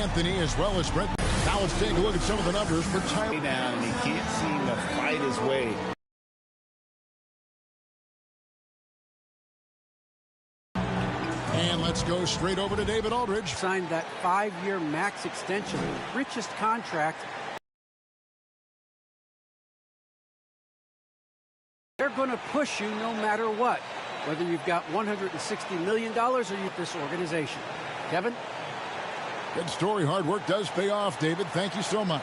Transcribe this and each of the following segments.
Anthony as well as Brett. Now let's take a look at some of the numbers for Tyler. Down, and he can't seem to fight his way. And let's go straight over to David Aldridge. Signed that 5-year max extension, richest contract. They're going to push you no matter what, whether you've got $160 million or you this organization. Kevin? Good story. Hard work does pay off, David. Thank you so much.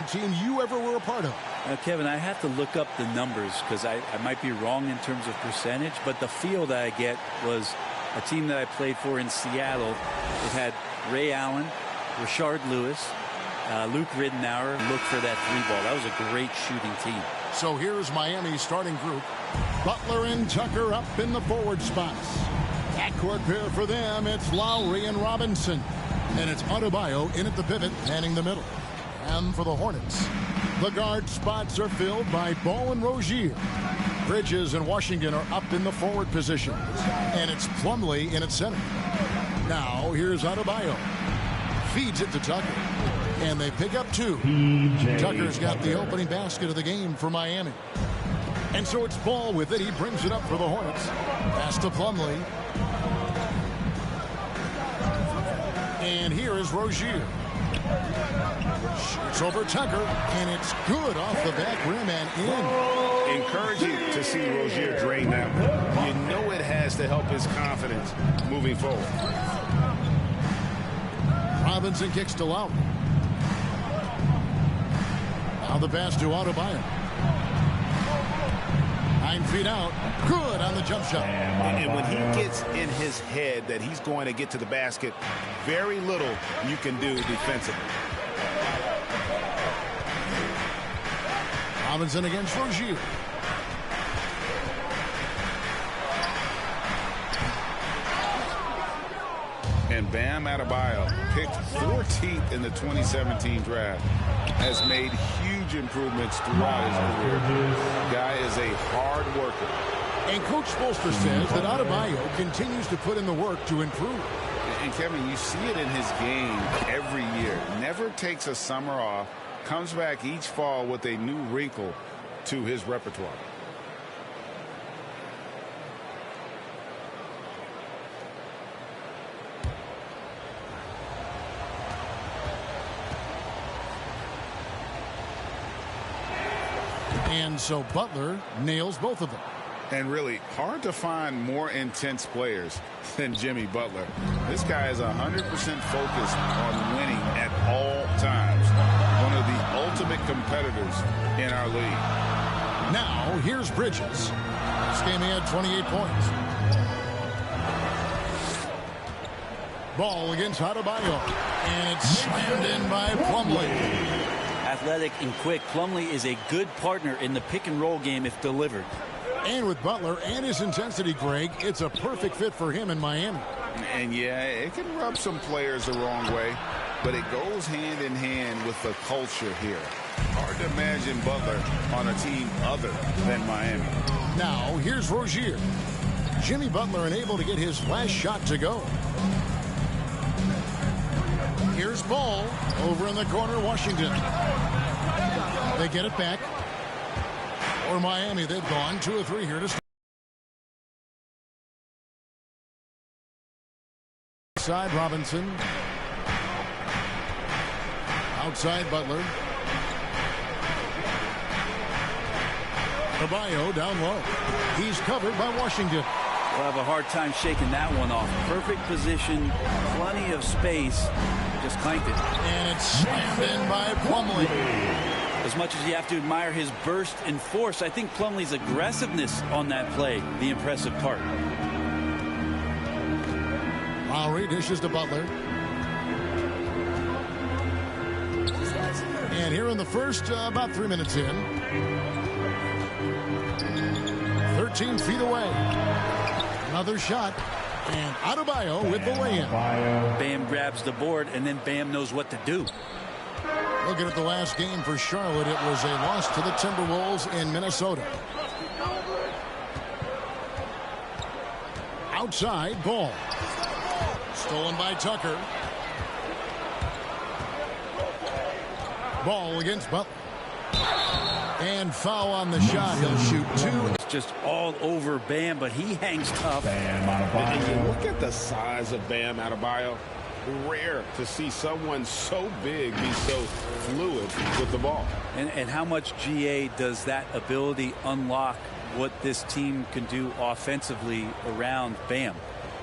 Team you ever were a part of? Kevin, I have to look up the numbers because I might be wrong in terms of percentage, but the feel that I get was a team that I played for in Seattle. It had Ray Allen, Rashard Lewis, Luke Ridenour. Look for that 3-ball. That was a great shooting team. So here's Miami's starting group. Butler and Tucker up in the forward spots. Backcourt pair for them. It's Lowry and Robinson. And it's Adebayo in at the pivot, manning the middle. And for the Hornets, the guard spots are filled by Ball and Rozier. Bridges and Washington are up in the forward position. And it's Plumlee in at center. Now here's Adebayo. Feeds it to Tucker. And they pick up 2. Tucker's got the opening basket of the game for Miami. And so it's Ball with it. He brings it up for the Hornets. Pass to Plumlee. And here is Rozier. Shoots over Tucker, and it's good off the back rim and in. Encouraging to see Rozier drain that one. You know it has to help his confidence moving forward. Robinson kicks to Lowry. Now the pass to Adebayo. 9 feet out. Good on the jump shot. And when he gets in his head that he's going to get to the basket, very little you can do defensively. Robinson against Rozier. And Bam Adebayo, picked 14th in the 2017 draft, has made huge improvements throughout his career. Guy is a hard worker. And Coach Spoelstra says that Adebayo continues to put in the work to improve. And Kevin, you see it in his game every year. Never takes a summer off. Comes back each fall with a new wrinkle to his repertoire. And so Butler nails both of them. And really hard to find more intense players than Jimmy Butler. This guy is 100% focused on winning at all times. One of the ultimate competitors in our league. Now here's Bridges. This game he had 28 points. Ball against Adebayo. And it's slammed in by Plumlee. Athletic and quick, Plumlee is a good partner in the pick-and-roll game if delivered. And with Butler and his intensity, Greg, it's a perfect fit for him in Miami. And yeah, it can rub some players the wrong way, but it goes hand in hand with the culture here. Hard to imagine Butler on a team other than Miami. Now, here's Rozier. Jimmy Butler unable to get his last shot to go. Here's Ball over in the corner, Washington. They get it back. Or Miami, they've gone 2 or 3 here to start. Side Robinson. Outside Butler. Adebayo down low. He's covered by Washington. We'll have a hard time shaking that one off. Perfect position, plenty of space. Just clanked it. And it's slammed in by Plumlee. As much as you have to admire his burst and force, I think Plumlee's aggressiveness on that play, the impressive part. Lowry dishes to Butler. And here in the first, about 3 minutes in. 13 feet away. Another shot. And Adebayo with the lay-in. Bam grabs the board, and then Bam knows what to do. Looking at the last game for Charlotte, it was a loss to the Timberwolves in Minnesota. Outside, ball. Stolen by Tucker. Ball against Butler. And foul on the shot. He'll shoot two. It's just all over Bam, but he hangs tough. And you look at the size of Bam Adebayo. Rare to see someone so big be so fluid with the ball. And how much GA does that ability unlock what this team can do offensively around Bam?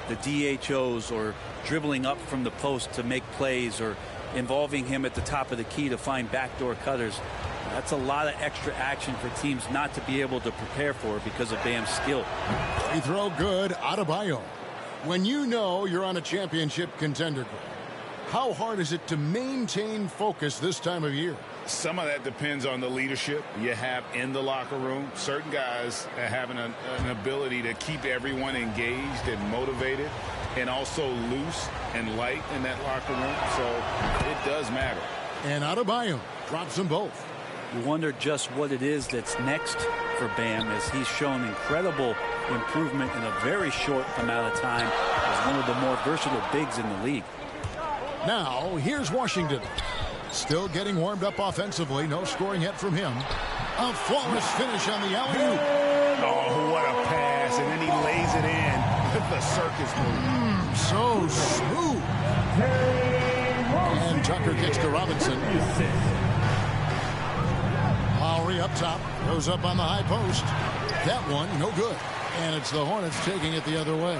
The DHOs, or dribbling up from the post to make plays, or involving him at the top of the key to find backdoor cutters. That's a lot of extra action for teams not to be able to prepare for because of Bam's skill. Free throw good. Adebayo. When you know you're on a championship contender, how hard is it to maintain focus this time of year? Some of that depends on the leadership you have in the locker room. Certain guys have an ability to keep everyone engaged and motivated, and also loose and light in that locker room. So it does matter. And Adebayo drops them both. You wonder just what it is that's next for Bam, as he's shown incredible improvement in a very short amount of time as one of the more versatile bigs in the league. Now, here's Washington. Still getting warmed up offensively. No scoring yet from him. A flawless finish on the alley-oop. Oh, what a pass. And then he lays it in with the circus move. So smooth. And Tucker kicks to Robinson. Lowry up top. Goes up on the high post. That one, no good. And it's the Hornets taking it the other way.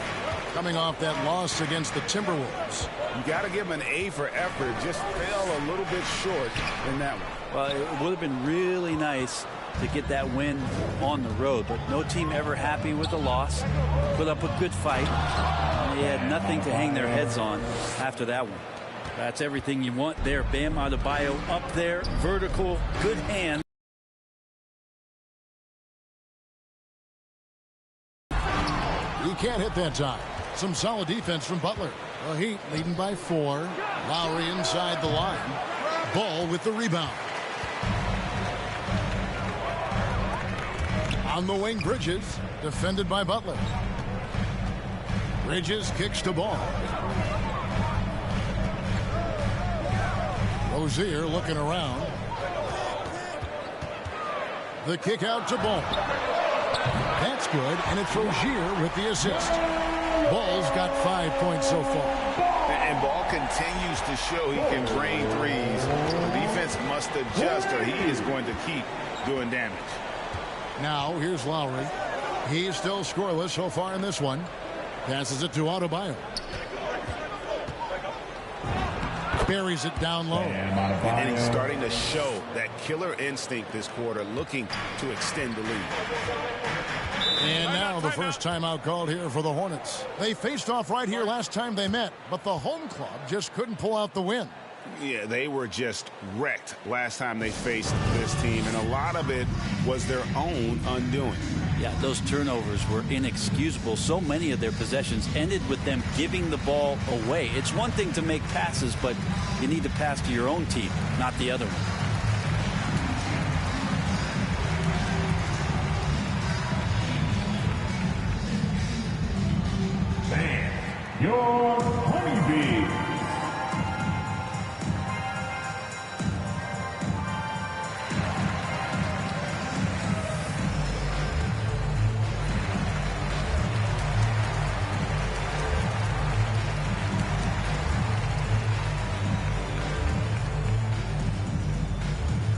Coming off that loss against the Timberwolves. You got to give him an A for effort. Just fell a little bit short in that one. Well, it would have been really nice to get that win on the road, but no team ever happy with the loss. Put up a good fight. They had nothing to hang their heads on after that one. That's everything you want there. Bam Adebayo up there, vertical, good hand. He can't hit that time. Some solid defense from Butler. The Heat leading by 4. Lowry inside the line. Ball with the rebound. On the wing, Bridges. Defended by Butler. Bridges kicks to Ball. Rozier looking around. The kick out to Ball. That's good, and it's Rozier with the assist. Ball's got 5 points so far. And Ball continues to show he can drain threes. The defense must adjust, or he is going to keep doing damage. Now, here's Lowry. He's still scoreless so far in this one. Passes it to Adebayo. Buries it down low. And he's starting to show that killer instinct this quarter, looking to extend the lead. And now the first timeout called here for the Hornets. They faced off right here last time they met, but the home club just couldn't pull out the win. Yeah, they were just wrecked last time they faced this team, and a lot of it was their own undoing. Yeah, those turnovers were inexcusable. So many of their possessions ended with them giving the ball away. It's one thing to make passes, but you need to pass to your own team, not the other one. Your honeybee.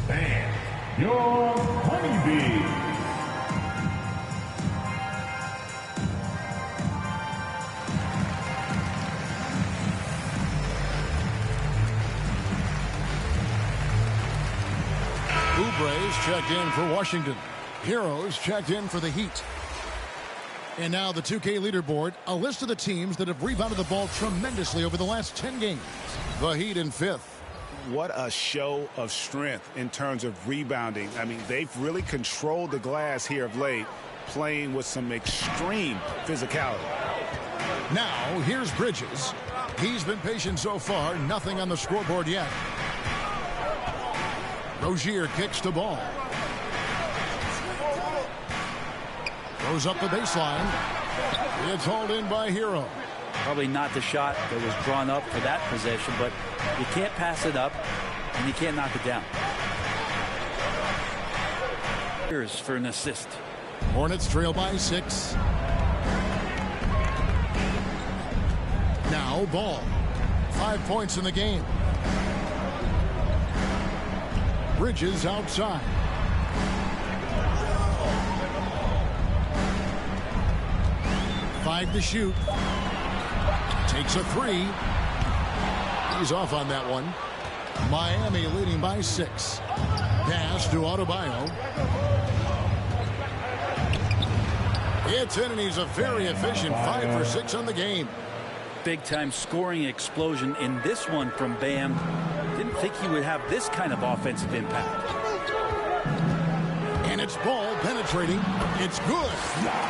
Fan, your honeybee. Oubre's checked in for Washington. Heroes checked in for the Heat. And now the 2K leaderboard, a list of the teams that have rebounded the ball tremendously over the last 10 games. The Heat in 5th. What a show of strength in terms of rebounding. I mean, they've really controlled the glass here of late, playing with some extreme physicality. Now, here's Bridges. He's been patient so far, nothing on the scoreboard yet. Rozier kicks the ball. Goes up the baseline. It's hauled in by Hero. Probably not the shot that was drawn up for that possession, but you can't pass it up, and you can't knock it down. Here's for an assist. Hornets trail by 6. Now Ball. 5 points in the game. Bridges outside. Five to shoot. Takes a 3. He's off on that one. Miami leading by 6. Pass to Adebayo. It's in, and he's a very efficient 5 for 6 on the game. Big-time scoring explosion in this one from Bam. Didn't think he would have this kind of offensive impact. And it's Ball penetrating. It's good.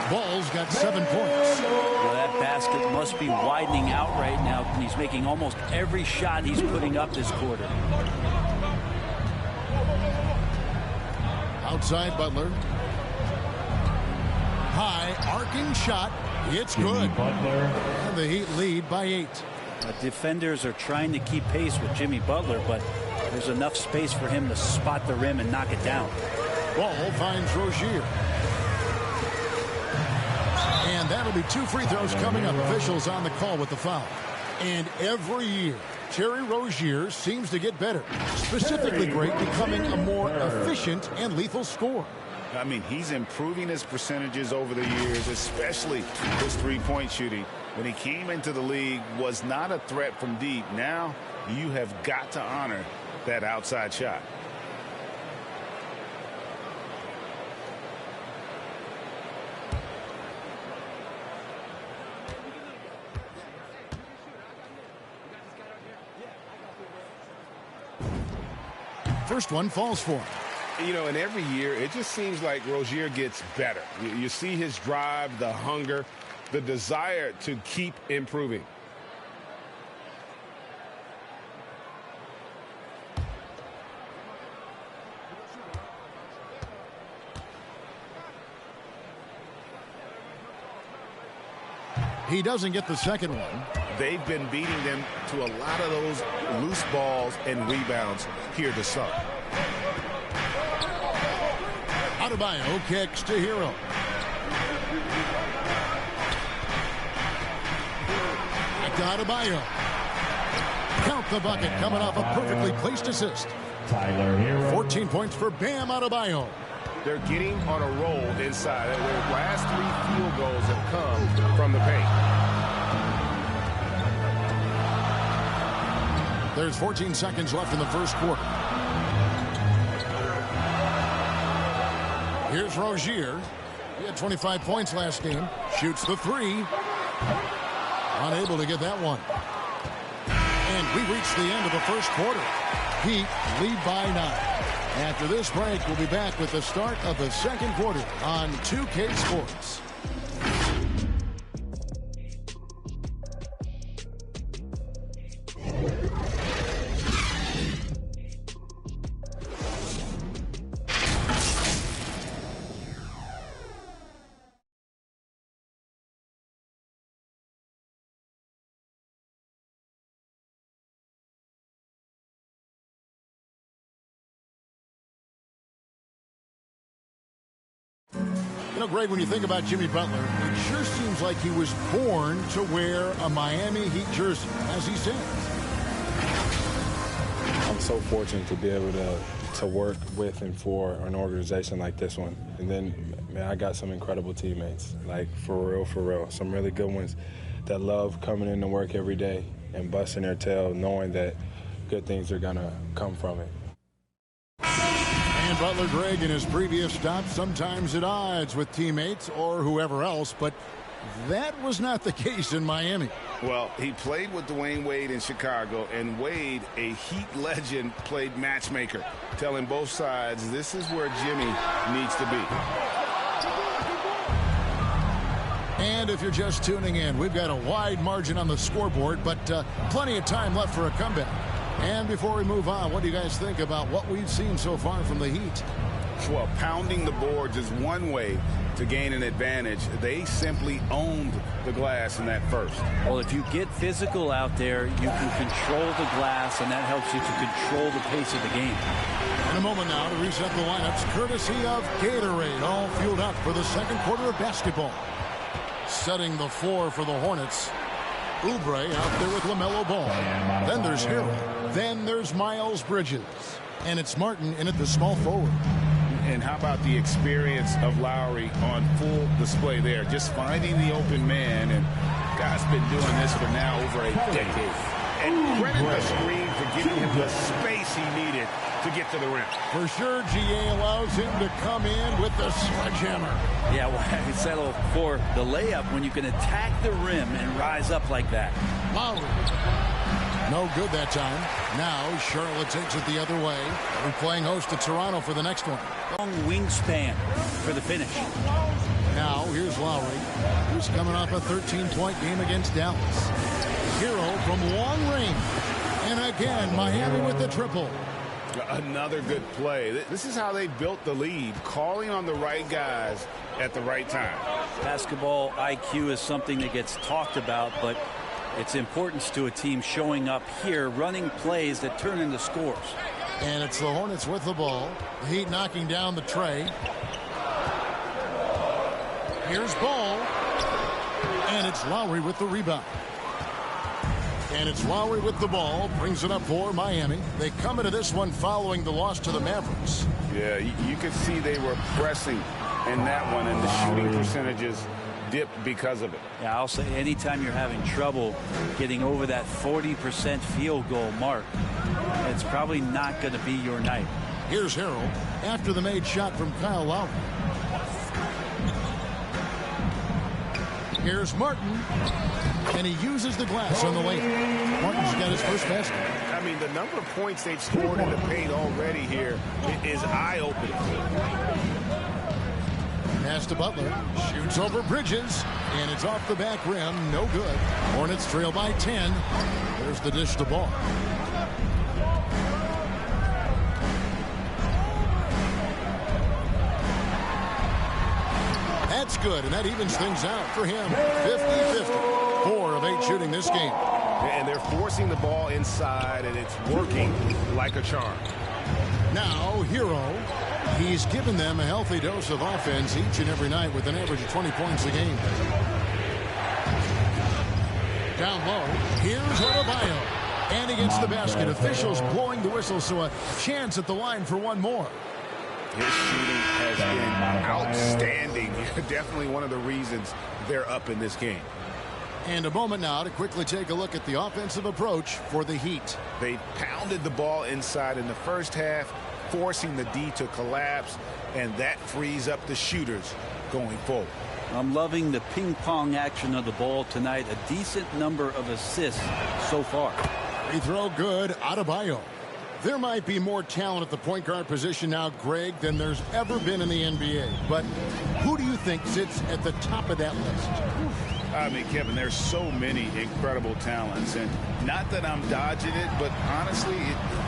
Ball's got 7 points. Well, that basket must be widening out right now, and he's making almost every shot he's putting up this quarter. Outside Butler. High arcing shot. It's good. And the Heat lead by 8. Defenders are trying to keep pace with Jimmy Butler, but there's enough space for him to spot the rim and knock it down. Ball finds Rozier. And that'll be 2 free throws coming up. Officials on the call with the foul. And every year, Terry Rozier seems to get better. Specifically great, becoming a more efficient and lethal scorer. I mean, he's improving his percentages over the years, especially his three-point shooting. When he came into the league, was not a threat from deep. Now you have got to honor that outside shot. First one falls for him. You know, and every year, it just seems like Rozier gets better. You see his drive, the hunger, the desire to keep improving. He doesn't get the second one. They've been beating them to a lot of those loose balls and rebounds here to start. Adebayo kicks to Hero. Back to Adebayo. Count the bucket, coming off a perfectly placed assist. Tyler Hero. 14 points for Bam Adebayo. They're getting on a roll inside. Their last 3 field goals have come from the paint. There's 14 seconds left in the first quarter. Here's Rozier. He had 25 points last game. Shoots the 3. Unable to get that one. And we reached the end of the first quarter. Heat lead by 9. After this break, we'll be back with the start of the second quarter on 2K Sports. You know, Greg, when you think about Jimmy Butler, it sure seems like he was born to wear a Miami Heat jersey, as he said. I'm so fortunate to be able to work with and for an organization like this one. And then, man, I got some incredible teammates, like for real. Some really good ones that love coming in to work every day and busting their tail, knowing that good things are going to come from it. And Butler, Greg, in his previous stops, sometimes at odds with teammates or whoever else, but that was not the case in Miami. Well, he played with Dwayne Wade in Chicago, and Wade, a Heat legend, played matchmaker, telling both sides this is where Jimmy needs to be. And if you're just tuning in, we've got a wide margin on the scoreboard, but plenty of time left for a comeback. And before we move on, what do you guys think about what we've seen so far from the Heat? Well, pounding the boards is one way to gain an advantage. They simply owned the glass in that first. Well, if you get physical out there, you can control the glass, and that helps you to control the pace of the game. In a moment now to reset the lineups, courtesy of Gatorade, all fueled up for the second quarter of basketball. Setting the floor for the Hornets, Oubre out there with LaMelo Ball. Then there's Harrell. Then there's Miles Bridges. And it's Martin in at the small forward. And how about the experience of Lowry on full display there? Just finding the open man, and guy's been doing this for now over a decade. And credit the screen for giving him the space he needed to get to the rim. For sure, GA allows him to come in with the sledgehammer. Yeah, well, I can settle for the layup when you can attack the rim and rise up like that. Lowry. No good that time. Now Charlotte takes it the other way. We're playing host to Toronto for the next one. Long wingspan for the finish. Now here's Lowry, who's coming off a 13-point game against Dallas. Hero from long range. And again, Miami with the triple. Another good play. This is how they built the lead, calling on the right guys at the right time. Basketball IQ is something that gets talked about, but its importance to a team showing up here, running plays that turn into scores. And it's the Hornets with the ball. The Heat knocking down the tray. Here's Ball. And it's Lowry with the rebound. And it's Lowry with the ball. Brings it up for Miami. They come into this one following the loss to the Mavericks. Yeah, you could see they were pressing in that one, and the shooting percentages dipped because of it. Yeah, I'll say anytime you're having trouble getting over that 40% field goal mark, it's probably not going to be your night. Here's Harrell after the made shot from Kyle Lowry. Here's Martin, and he uses the glass on the lane. Martin's got his first basket. I mean, the number of points they've scored in the paint already here is eye-opening. Pass to Butler, shoots over Bridges, and it's off the back rim, no good. Hornets trail by 10. There's the dish to Ball. That's good, and that evens things out for him. 50-50. 4 of 8 shooting this game. And they're forcing the ball inside, and it's working like a charm. Now, Hero. He's given them a healthy dose of offense each and every night with an average of 20 points a game. Down low, here's Adebayo. And he gets the basket. Officials blowing the whistle, so a chance at the line for one more. His shooting has been outstanding. Definitely one of the reasons they're up in this game. And a moment now to quickly take a look at the offensive approach for the Heat. They pounded the ball inside in the first half, forcing the D to collapse, and that frees up the shooters going forward. I'm loving the ping pong action of the ball tonight. A decent number of assists so far. Free throw good. Adebayo. There might be more talent at the point guard position now, Greg, than there's ever been in the NBA. But who do you think sits at the top of that list? I mean, Kevin, there's so many incredible talents, and not that I'm dodging it, but honestly,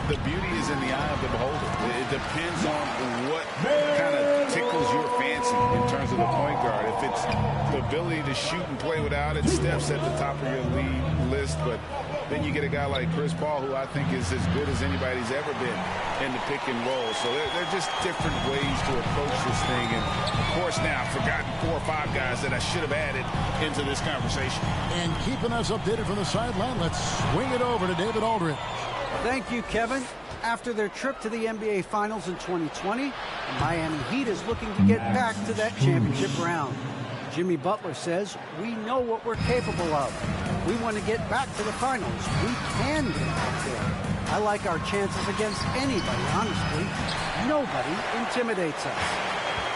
the beauty is in the eye of the beholder. It depends on what kind of tickles your fancy in terms of the point guard. If it's the ability to shoot and play without it, Steph's at the top of your league list, but then you get a guy like Chris Paul, who I think is as good as anybody's ever been in the pick and roll. So they're just different ways to approach this thing. And, of course, now I've forgotten 4 or 5 guys that I should have added into this conversation. And keeping us updated from the sideline, let's swing it over to David Aldridge. Thank you, Kevin. After their trip to the NBA Finals in 2020, the Miami Heat is looking to get back to that championship round. Jimmy Butler says, we know what we're capable of. We want to get back to the finals. We can get back there. I like our chances against anybody, honestly. Nobody intimidates us.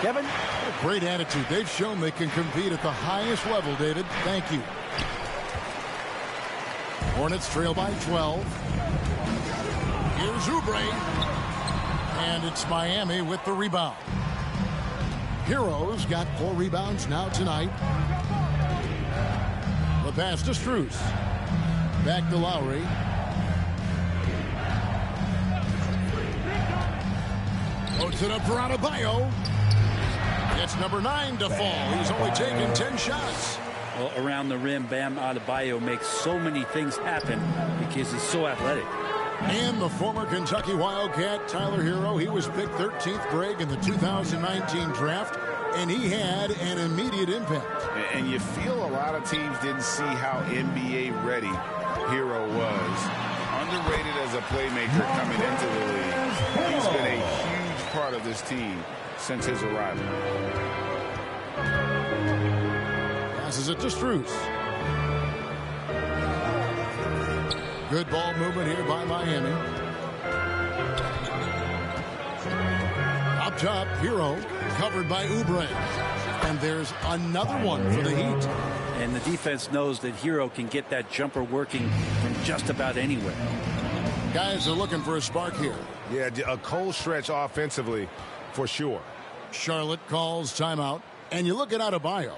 Kevin? What a great attitude. They've shown they can compete at the highest level, David. Thank you. Hornets trail by 12. Here's Oubre. And it's Miami with the rebound. Heroes got 4 rebounds now tonight. The pass to Strus. Back to Lowry. Puts it up for Adebayo. It's number 9 to fall. He's only taken 10 shots. Well, around the rim, Bam Adebayo makes so many things happen because he's so athletic. And the former Kentucky Wildcat, Tyler Hero, he was picked 13th grade in the 2019 draft, and he had an immediate impact. And you feel a lot of teams didn't see how NBA ready Hero was. Underrated as a playmaker coming into the league. He's been a huge part of this team since his arrival. Passes it to Strus. Good ball movement here by Miami. Up top, Hero, covered by Oubre. And there's another one for the Heat. And the defense knows that Hero can get that jumper working from just about anywhere. Guys are looking for a spark here. Yeah, a cold stretch offensively for sure. Charlotte calls timeout. And you look at Adebayo.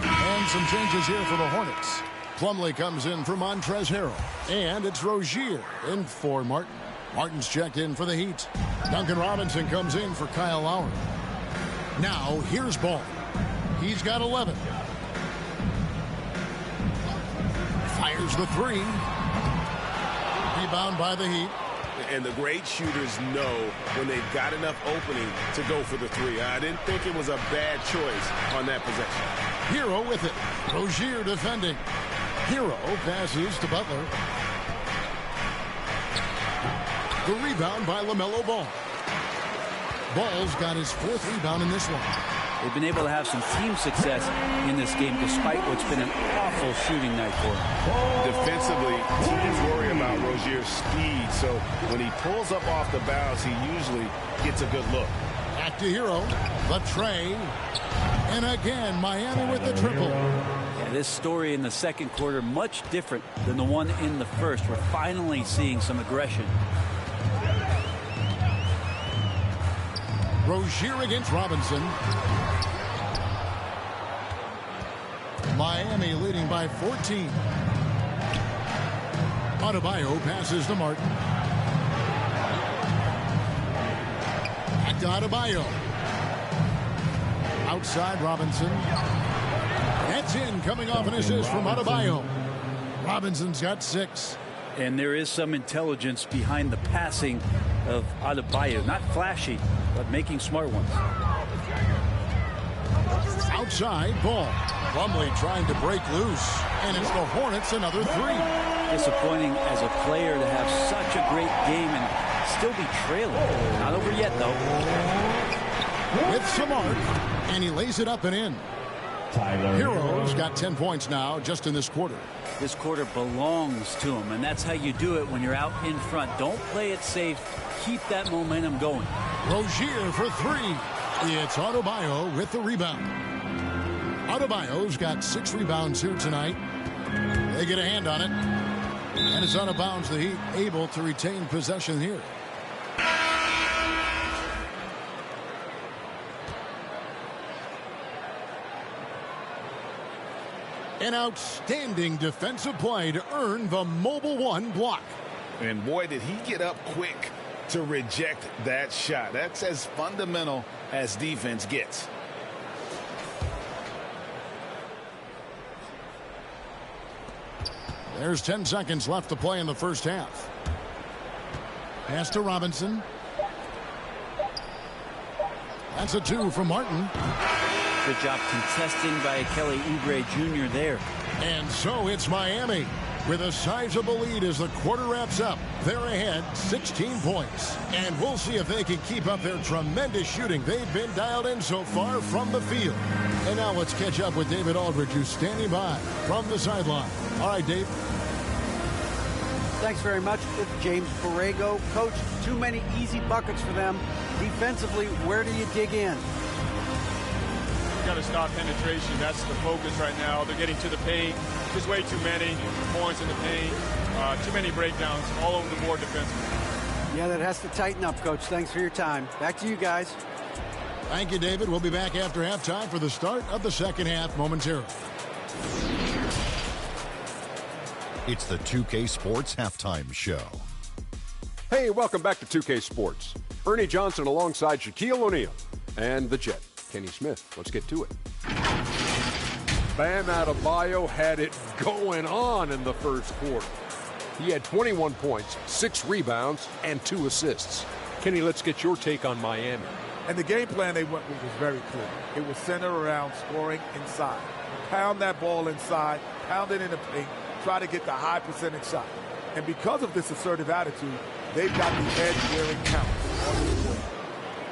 And some changes here for the Hornets. Plumlee comes in for Montrezl Harrell. And it's Rozier in for Martin. Martin's checked in for the Heat. Duncan Robinson comes in for Kyle Lowry. Now, here's Ball. He's got 11. Fires the 3. Rebound by the Heat. And the great shooters know when they've got enough opening to go for the 3. I didn't think it was a bad choice on that possession. Hero with it. Rozier defending. Hero passes to Butler. The rebound by LaMelo Ball. Ball's got his 4th rebound in this one. They've been able to have some team success in this game despite what's been an awful shooting night for them. Defensively, teams worry about Rozier's speed, so when he pulls up off the bounce, he usually gets a good look. Back to Hero. The tray. And again, Miami with the triple. Yeah, this story in the second quarter, much different than the one in the first. We're finally seeing some aggression. Rozier against Robinson. Miami leading by 14. Adebayo passes to Martin. Back to Adebayo. Outside Robinson. That's in, coming off an assist from Adebayo. Robinson's got 6. And there is some intelligence behind the passing of Adebayo. Not flashy, but making smart ones. Outside, Ball. Plumlee trying to break loose. And it's the Hornets, another 3. Disappointing as a player to have such a great game and still be trailing. Not over yet, though. With Samart, and he lays it up and in. Hero's got 10 points now just in this quarter. This quarter belongs to him, and that's how you do it when you're out in front. Don't play it safe. Keep that momentum going. Rozier for 3. It's Adebayo with the rebound. Adebayo's got 6 rebounds here tonight. They get a hand on it. And it's out of bounds. The Heat able to retain possession here. An outstanding defensive play to earn the mobile 1 block. And boy, did he get up quick to reject that shot. That's as fundamental as defense gets. There's 10 seconds left to play in the first half. Pass to Robinson. That's a 2 from Martin. Good job contesting by Kelly Oubre Jr. there. And so it's Miami with a sizable lead as the quarter wraps up. They're ahead 16 points. And we'll see if they can keep up their tremendous shooting. They've been dialed in so far from the field. And now let's catch up with David Aldridge, who's standing by from the sideline. All right, Dave. Thanks very much, James Borrego. Coach, too many easy buckets for them. Defensively, where do you dig in? Got to stop penetration. That's the focus right now. They're getting to the paint. Just way too many points in the paint. Too many breakdowns all over the board defensively. Yeah, that has to tighten up, Coach. Thanks for your time. Back to you guys. Thank you, David. We'll be back after halftime for the start of the second half momentarily. It's the 2K Sports Halftime Show. Hey, welcome back to 2K Sports. Ernie Johnson alongside Shaquille O'Neal and the Jet, Kenny Smith. Let's get to it. Bam Adebayo had it going on in the first quarter. He had 21 points, 6 rebounds, and 2 assists. Kenny, let's get your take on Miami. And the game plan they went with was very clear. It was centered around scoring inside. Pound that ball inside, pound it in the paint, try to get the high percentage shot. And because of this assertive attitude, they've got the edge where it counts.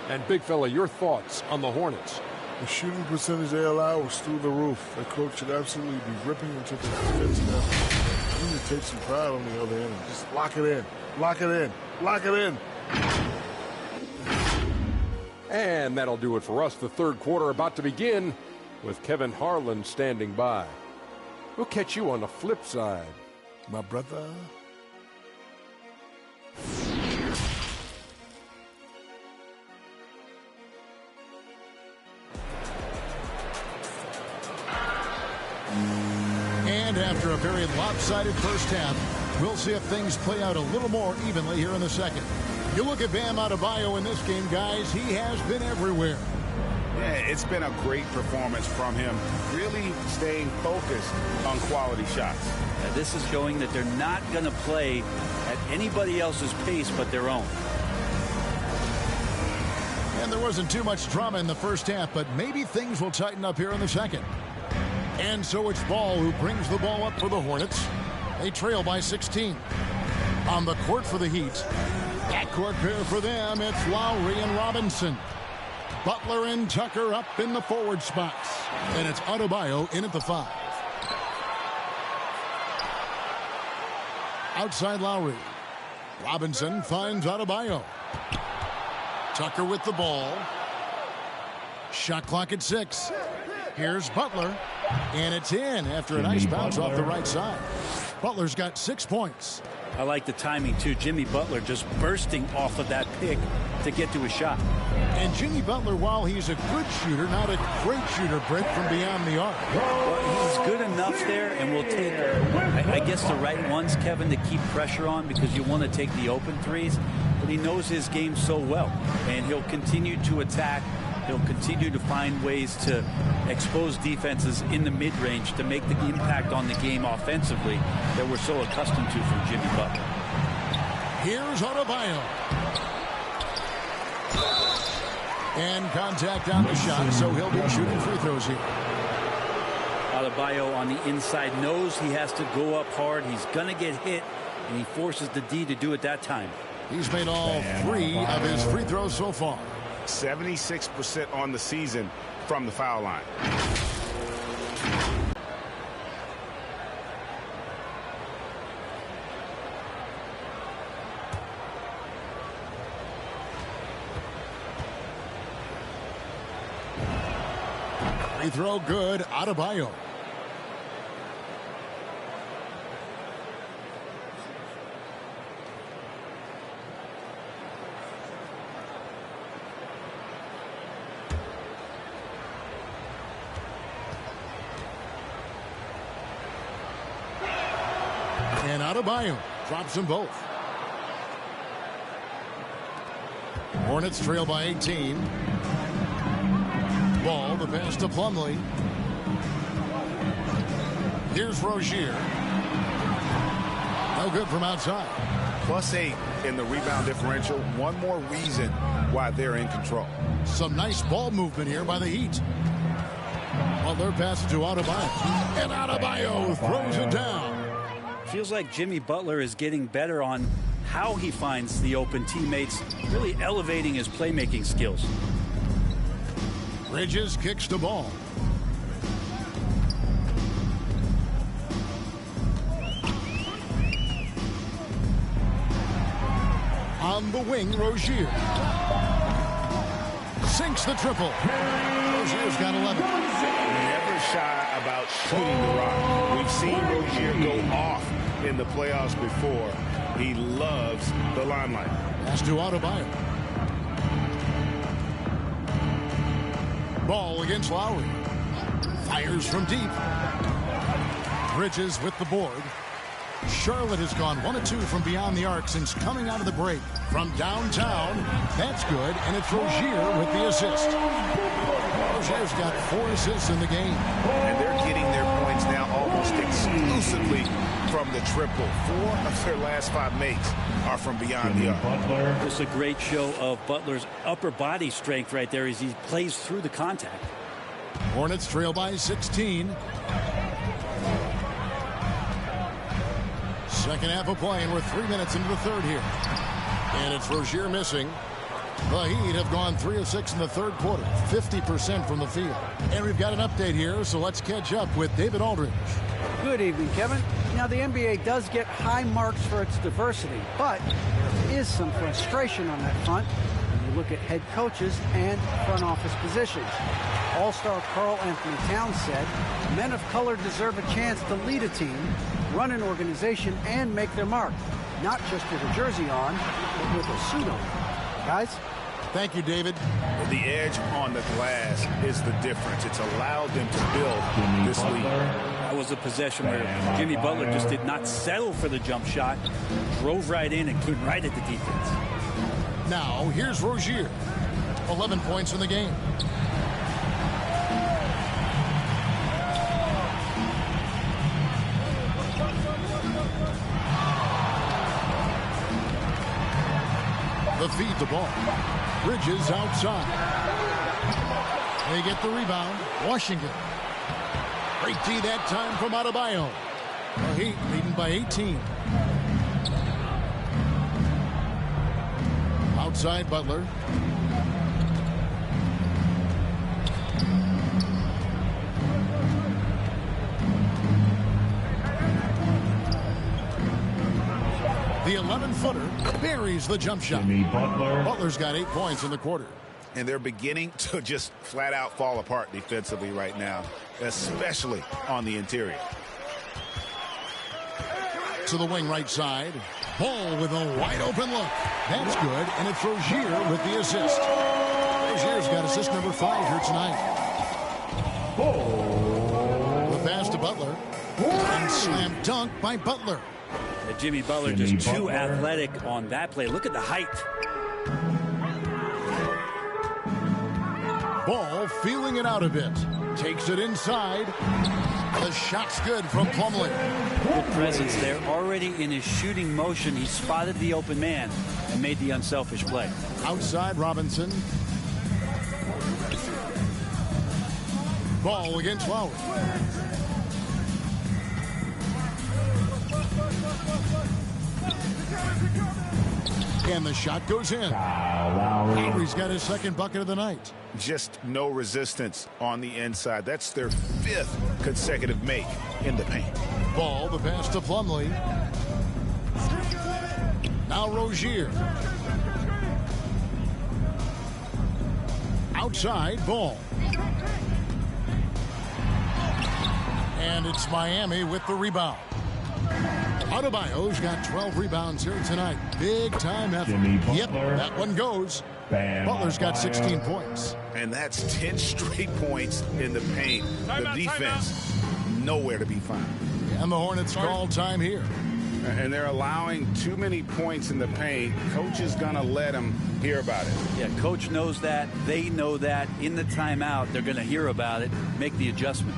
And Big Fella, your thoughts on the Hornets? The shooting percentage they allow was through the roof. The coach should absolutely be ripping into the defensive effort. You need to take some pride on the other end. Just lock it in. Lock it in. Lock it in. And that'll do it for us. The third quarter about to begin with Kevin Harlan standing by. We'll catch you on the flip side, my brother. And after a very lopsided first half, we'll see if things play out a little more evenly here in the second. You look at Bam Adebayo in this game, guys, he has been everywhere. Yeah, it's been a great performance from him, really staying focused on quality shots. This is showing that they're not going to play at anybody else's pace but their own. And there wasn't too much drama in the first half, but maybe things will tighten up here in the second. And so it's Ball who brings the ball up for the Hornets. They trail by 16. On the court for the Heat. Backcourt pair for them, it's Lowry and Robinson. Butler and Tucker up in the forward spots. And it's Adebayo in at the 5. Outside Lowry. Robinson finds Adebayo. Tucker with the ball. Shot clock at 6. Here's Butler. And it's in after a nice bounce off the right side. Butler's got 6 points. I like the timing, too. Jimmy Butler just bursting off of that pick to get to a shot. And Jimmy Butler, while he's a good shooter, not a great shooter, Brett, from beyond the arc. Well, he's good enough there, and will take, I guess, the right ones, Kevin, to keep pressure on because you want to take the open threes. But he knows his game so well, and he'll continue to attack. He'll continue to find ways to expose defenses in the mid-range to make the impact on the game offensively that we're so accustomed to from Jimmy Butler. Here's Adebayo. And contact on the shot, so he'll be shooting free throws here. Adebayo on the inside knows he has to go up hard. He's going to get hit, and he forces the D to do it that time. He's made all 3 of his free throws so far. 76% on the season from the foul line. Free throw good, Adebayo. And Adebayo drops them both. Hornets trail by 18. Ball, the pass to Plumlee. Here's Rozier. No good from outside. +8 in the rebound differential. One more reason why they're in control. Some nice ball movement here by the Heat. Butler passes to Adebayo. And Adebayo throws it down. Feels like Jimmy Butler is getting better on how he finds the open teammates, really elevating his playmaking skills. Bridges kicks the ball. On the wing, Rozier. Sinks the triple. Rozier's got 11. Never shy about shooting the rock. We've seen Rozier go off in the playoffs before. He loves the limelight. Pass to Adebayo. Ball against Lowry. Fires from deep. Bridges with the board. Charlotte has gone 1 of 2 from beyond the arc since coming out of the break. From downtown, that's good, and it's Rozier with the assist. Rozier's got 4 assists in the game. And they're getting their points now almost exclusively from the triple. 4 of their last 5 makes are from beyond the arc. This is a great show of Butler's upper body strength right there as he plays through the contact. Hornets trail by 16. Second half of play, and we're 3 minutes into the third here. And it's Rozier missing. The Heat have gone 3 of 6 in the third quarter, 50% from the field. And we've got an update here, so let's catch up with David Aldridge. Good evening, Kevin. Now, the NBA does get high marks for its diversity, but there is some frustration on that front when you look at head coaches and front office positions. All-star Karl Anthony Towns said, men of color deserve a chance to lead a team, run an organization, and make their mark, not just with a jersey on, but with a suit on. Guys? Thank you, David. The edge on the glass is the difference. It's allowed them to build this lead. That was a possession where Jimmy Butler just did not settle for the jump shot, drove right in and came right at the defense. Now, here's Rozier. 11 points in the game. The feed the ball. Bridges outside. They get the rebound. Washington. Great D that time from Adebayo. The Heat leading by 18. Outside Butler. The 11-footer buries the jump shot. Butler's got 8 points in the quarter. And they're beginning to just flat out fall apart defensively right now, especially on the interior. To the wing right side. Ball with a wide open look. That's good, and it's Rozier with the assist. Rozier's got assist number 5 here tonight. The pass to Butler. And slam dunk by Butler. Jimmy Butler just too athletic on that play. Look at the height. Ball feeling it out a bit. Takes it inside. The shot's good from Plumlee. Good presence there. Already in his shooting motion, he spotted the open man and made the unselfish play. Outside Robinson. Ball against Lowry. And the shot goes in. Lowry's got his second bucket of the night. Just no resistance on the inside. That's their 5th consecutive make in the paint. Ball, the pass to Plumlee. Now Rozier. Outside, Ball. And it's Miami with the rebound. Adebayo's got 12 rebounds here tonight. Big time effort. Yep, that one goes. Butler's got 16 points. And that's 10 straight points in the paint. The defense, nowhere to be found. And the Hornets call time here. And they're allowing too many points in the paint. Coach is going to let them hear about it. Yeah, coach knows that. They know that. In the timeout, they're going to hear about it, make the adjustment.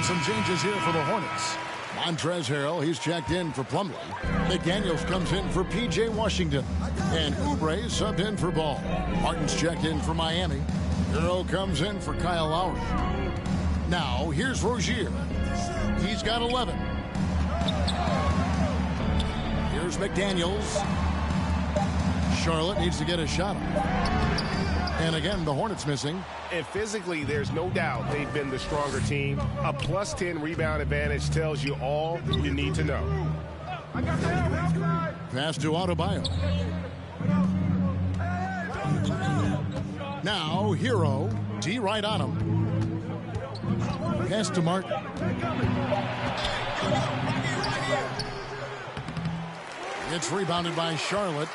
Some changes here for the Hornets. Montrezl Harrell, he's checked in for Plumlee. McDaniels comes in for P.J. Washington. And Oubre subbed in for Ball. Martin's checked in for Miami. Hero comes in for Kyle Lowry. Now, here's Rozier. He's got 11. Here's McDaniels. Charlotte needs to get a shot up. And again, the Hornets missing. And physically, there's no doubt they've been the stronger team. A plus 10 rebound advantage tells you all you need to know. Pass to Adebayo. Now, Hero. D right on him. Pass to Martin. It's rebounded by Charlotte.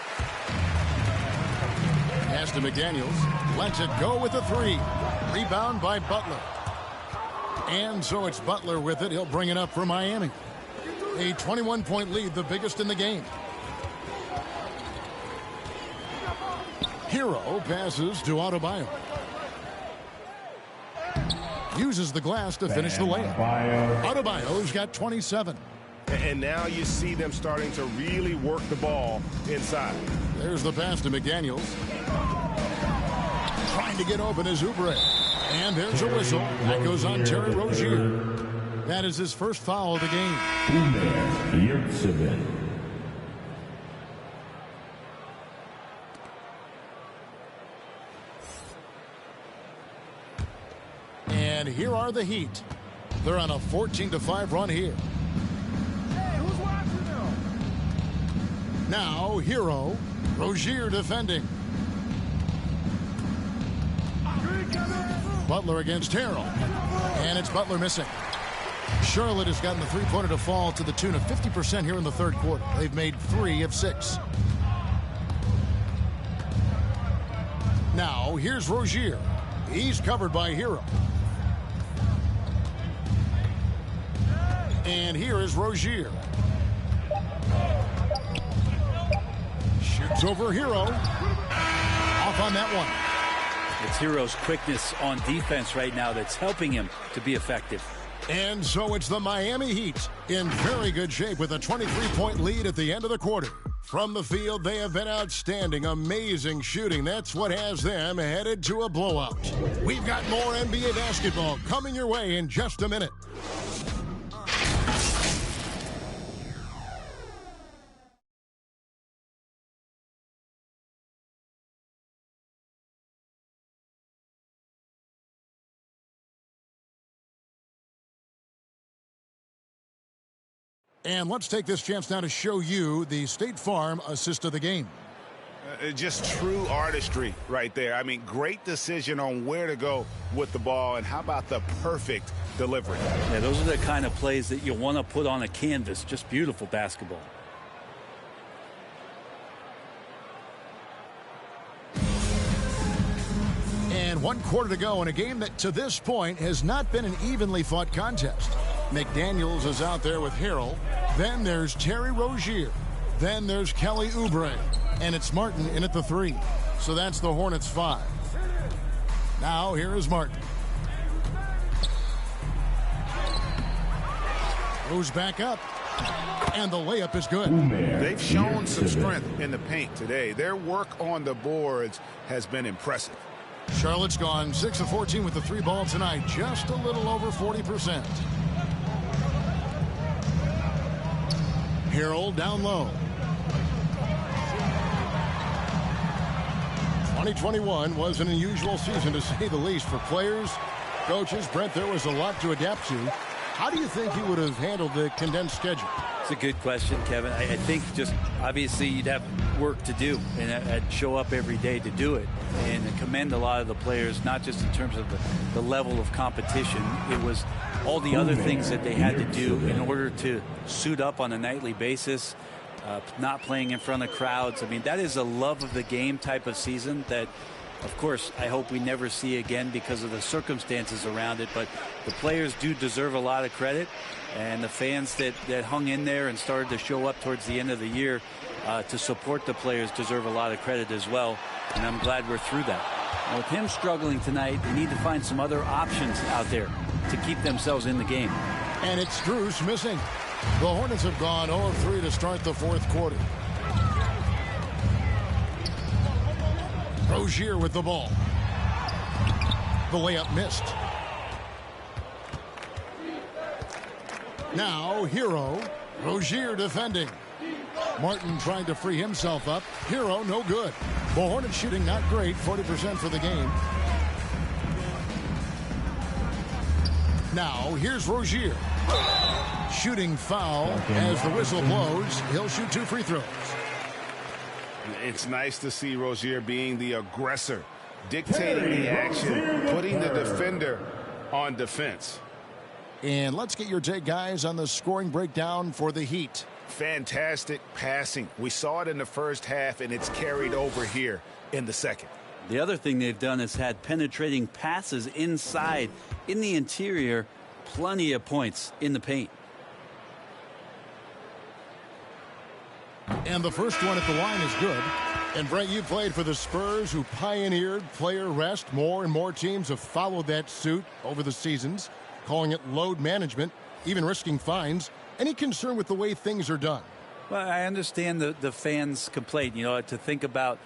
Pass to McDaniels. Lets it go with a three. Rebound by Butler. And so it's Butler with it. He'll bring it up for Miami. A 21-point lead, the biggest in the game. Hero passes to Adebayo. Uses the glass to finish the layup. Adebayo's got 27. And now you see them starting to really work the ball inside. There's the pass to McDaniels. Trying to get open is Oubre. And there's a whistle. That goes on Terry Rozier. That is his first foul of the game. And here are the Heat. They're on a 14-5 run here. Now, Hero. Rozier defending. Butler against Harrell. And it's Butler missing. Charlotte has gotten the three-pointer to fall to the tune of 50% here in the third quarter. They've made 3 of 6. Now, here's Rozier. He's covered by Hero. And here is Rozier. Shoots over Hero. Off on that one. It's Hero's quickness on defense right now that's helping him to be effective. And so it's the Miami Heat in very good shape with a 23-point lead at the end of the quarter. From the field, they have been outstanding, amazing shooting. That's what has them headed to a blowout. We've got more NBA basketball coming your way in just a minute. And let's take this chance now to show you the State Farm assist of the game. Just true artistry right there. I mean, great decision on where to go with the ball, and how about the perfect delivery? Yeah, those are the kind of plays that you want to put on a canvas. Just beautiful basketball. And 1 quarter to go in a game that to this point has not been an evenly fought contest. McDaniels is out there with Harrell. Then there's Terry Rozier. Then there's Kelly Oubre. And it's Martin in at the 3. So that's the Hornets 5. Now here is Martin. Goes back up. And the layup is good. They've shown some strength in the paint today. Their work on the boards has been impressive. Charlotte's gone 6 of 14 with the 3 ball tonight. Just a little over 40%. Harrell down low. 2021 was an unusual season, to say the least, for players, coaches. Brent, there was a lot to adapt to. How do you think you would have handled the condensed schedule? It's a good question, Kevin. I think just obviously you'd have work to do and I'd show up every day to do it. And I commend a lot of the players, not just in terms of the level of competition. It was all the other things that they had to do in order to suit up on a nightly basis, not playing in front of crowds. I mean, that is a love of the game type of season that, of course, I hope we never see again because of the circumstances around it. But the players do deserve a lot of credit. And the fans that hung in there and started to show up towards the end of the year to support the players deserve a lot of credit as well. And I'm glad we're through that. And with him struggling tonight, they need to find some other options out there to keep themselves in the game. And it's Strus missing. The Hornets have gone 0 of 3 to start the fourth quarter. Rozier with the ball. The layup missed. Now Hero. Rozier defending. Martin trying to free himself up. Hero no good. The Hornets shooting not great. 40% for the game. Now here's Rozier. Shooting foul as the whistle blows. He'll shoot 2 free throws. It's nice to see Rozier being the aggressor, dictating the action, putting the defender on defense. And let's get your take, guys, on the scoring breakdown for the Heat. Fantastic passing. We saw it in the first half, and it's carried over here in the second. The other thing they've done is had penetrating passes inside, in the interior, plenty of points in the paint. And the first one at the line is good. And Brent, you played for the Spurs, who pioneered player rest. More and more teams have followed that suit over the seasons, calling it load management, even risking fines. Any concern with the way things are done? Well, I understand the fans' complaint. You know, to think about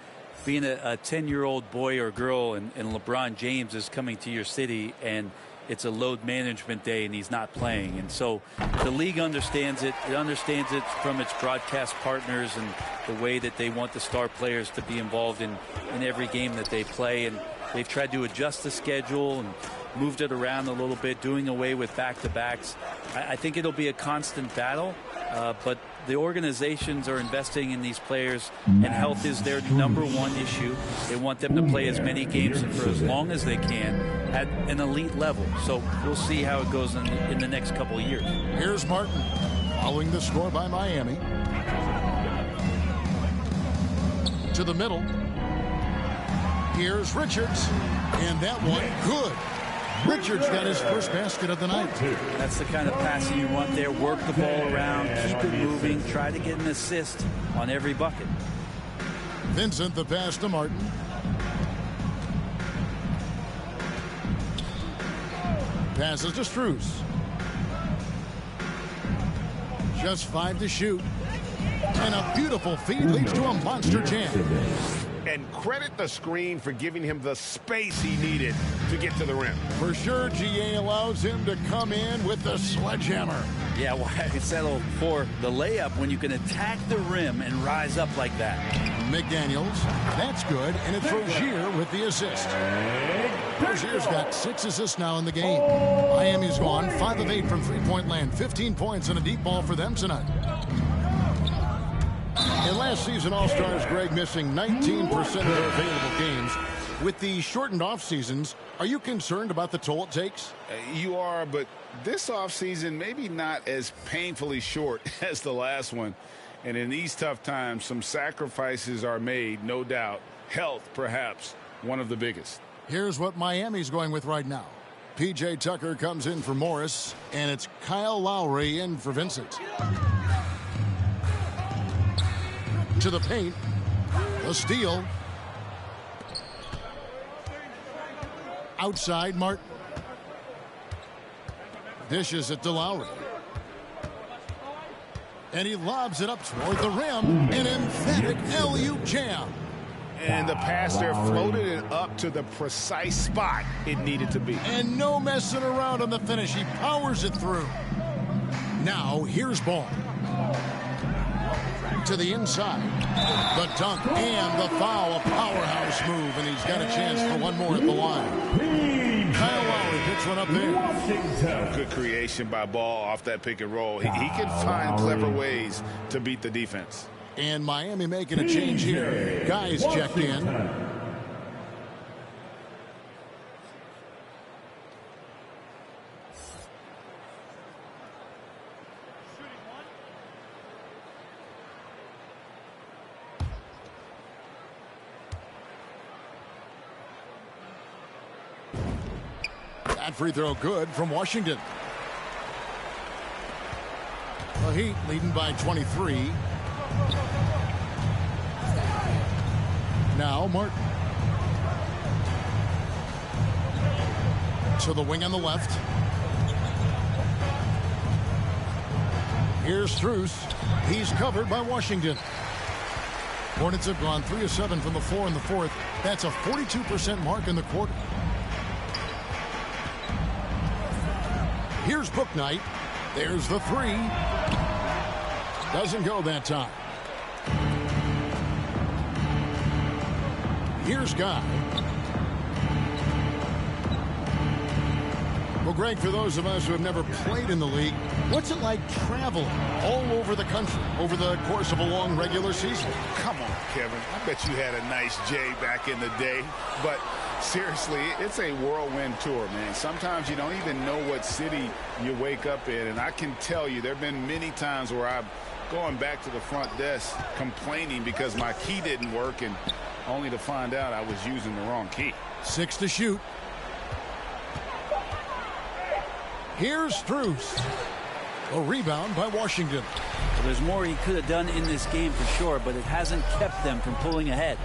being a 10-year-old boy or girl and LeBron James is coming to your city and it's a load management day and he's not playing. And so the league understands it. It understands it from its broadcast partners and the way that they want the star players to be involved in every game that they play. And they've tried to adjust the schedule and moved it around a little bit, doing away with back-to-backs. I think it'll be a constant battle, but the organizations are investing in these players, and health is their #1 issue. They want them to play as many games and for as long as they can at an elite level. So we'll see how it goes in the next couple of years. Here's Martin following the score by Miami. To the middle. Here's Richards, and that one good. Richards got his first basket of the night. That's the kind of passing you want there. Work the ball around, keep it moving, try to get an assist on every bucket. Vincent the pass to Martin. Passes to Strus. Just 5 to shoot. And a beautiful feed leads to a monster jam. And credit the screen for giving him the space he needed to get to the rim. For sure, GA allows him to come in with the sledgehammer. Yeah, why settle for the layup when you can attack the rim and rise up like that? McDaniels, that's good, and it's Rozier with the assist. Rozier's got 6 assists now in the game. Miami's gone 5 of 8 from three-point land, 15 points and a deep ball for them tonight. And last season, All-Stars Greg missing 19% of their available games. With the shortened off seasons, are you concerned about the toll it takes? You are, but this offseason maybe not as painfully short as the last one. And in these tough times, some sacrifices are made, no doubt. Health, perhaps, one of the biggest. Here's what Miami's going with right now. P.J. Tucker comes in for Morris, and it's Kyle Lowry in for Vincent. To the paint. A steal. Outside, Martin. Dishes it to Lowry. And he lobs it up toward the rim. An emphatic alley-oop jam. And the pass there floated it up to the precise spot it needed to be. And no messing around on the finish. He powers it through. Now, here's Ball. To the inside. The dunk and the foul. A powerhouse move, and he's got a chance for one more at the line. Kyle Lowry picks one up there. Good creation by Ball off that pick and roll. He can find clever ways to beat the defense. And Miami making a change here. Guys checked in. That free throw good from Washington. The Heat leading by 23. Now Martin. To the wing on the left. Here's Strus. He's covered by Washington. Hornets have gone 3 of 7 from the floor in the fourth. That's a 42% mark in the quarter. Here's Bouknight. There's the three. Doesn't go that time. Here's Guy. Well, Greg, for those of us who have never played in the league, what's it like traveling all over the country over the course of a long regular season? Come on, Kevin. I bet you had a nice J back in the day. But seriously, it's a whirlwind tour, man. Sometimes you don't even know what city you wake up in. And I can tell you there have been many times where I'm going back to the front desk complaining because my key didn't work, and only to find out I was using the wrong key. 6 to shoot. Here's Strus. A rebound by Washington. Well, there's more he could have done in this game for sure, but it hasn't kept them from pulling ahead.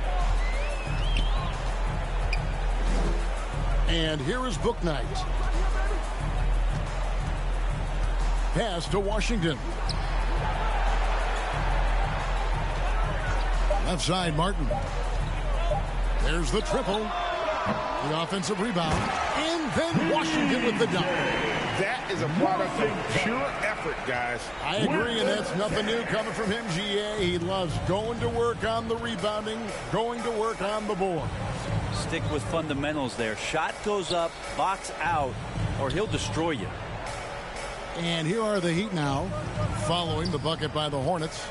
And here is Bouknight. Pass to Washington. Left side, Martin. There's the triple. The offensive rebound. And then Washington with the dunk. That is a product of pure effort, guys. I agree, and that's nothing new coming from him, GA. He loves going to work on the rebounding, going to work on the board. Stick with fundamentals there. Shot goes up, box out, or he'll destroy you. And here are the Heat now, following the bucket by the Hornets.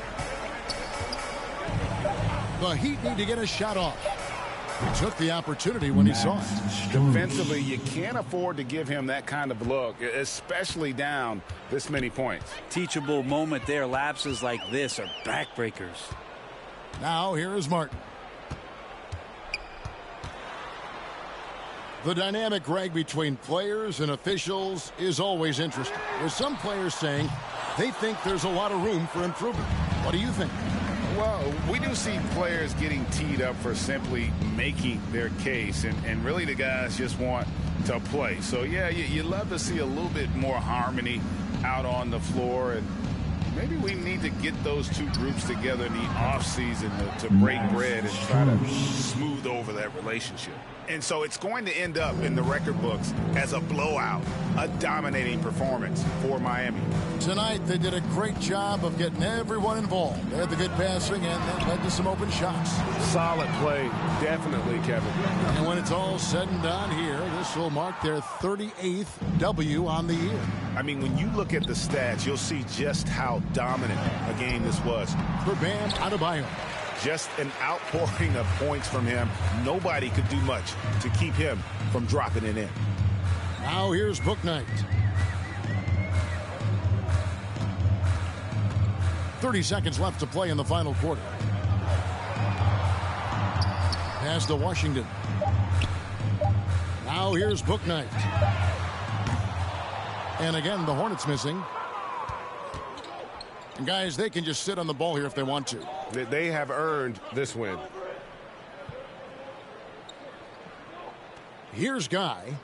The Heat need to get a shot off. He took the opportunity when he saw it. Defensively, you can't afford to give him that kind of look, especially down this many points. Teachable moment there. Lapses like this are backbreakers. Now here is Martin. The dynamic, Greg, between players and officials is always interesting. With some players saying they think there's a lot of room for improvement. What do you think? Well, we do see players getting teed up for simply making their case, and really the guys just want to play. So, yeah, you love to see a little bit more harmony out on the floor, and maybe we need to get those two groups together in the offseason to break bread and try to smooth over that relationship. And so it's going to end up in the record books as a blowout, a dominating performance for Miami. Tonight, they did a great job of getting everyone involved. They had the good passing, and that led to some open shots. Solid play, definitely, Kevin. And when it's all said and done here, this will mark their 38th W on the year. I mean, when you look at the stats, you'll see just how dominant a game this was. For Bam Adebayo. Just an outpouring of points from him. Nobody could do much to keep him from dropping it in. Now here's Bouknight. 30 seconds left to play in the final quarter. Pass to Washington. Now here's Bouknight. And again, the Hornets missing. And guys, they can just sit on the ball here if they want to. They have earned this win. Here's Guy.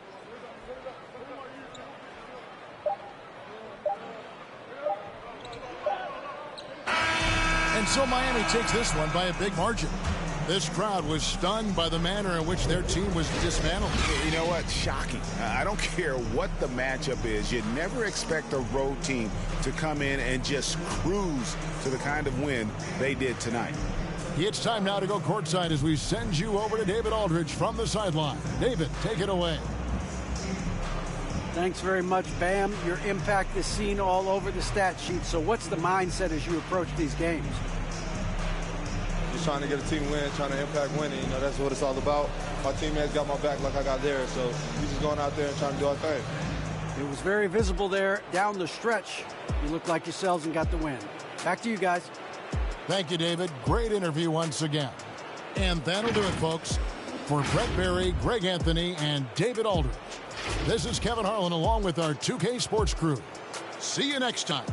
And so Miami takes this one by a big margin. This crowd was stunned by the manner in which their team was dismantled. You know what? Shocking. I don't care what the matchup is. You never expect a road team to come in and just cruise to the kind of win they did tonight. It's time now to go courtside as we send you over to David Aldridge from the sideline. David, take it away. Thanks very much, Bam. Your impact is seen all over the stat sheet. So what's the mindset as you approach these games? Just trying to get a team win, trying to impact winning. You know, that's what it's all about. My teammates got my back like I got theirs. So we just going out there and trying to do our thing. It was very visible there down the stretch. You looked like yourselves and got the win. Back to you guys. Thank you, David. Great interview once again. And that'll do it, folks. For Brett Berry, Greg Anthony, and David Aldridge, this is Kevin Harlan along with our 2K Sports crew. See you next time.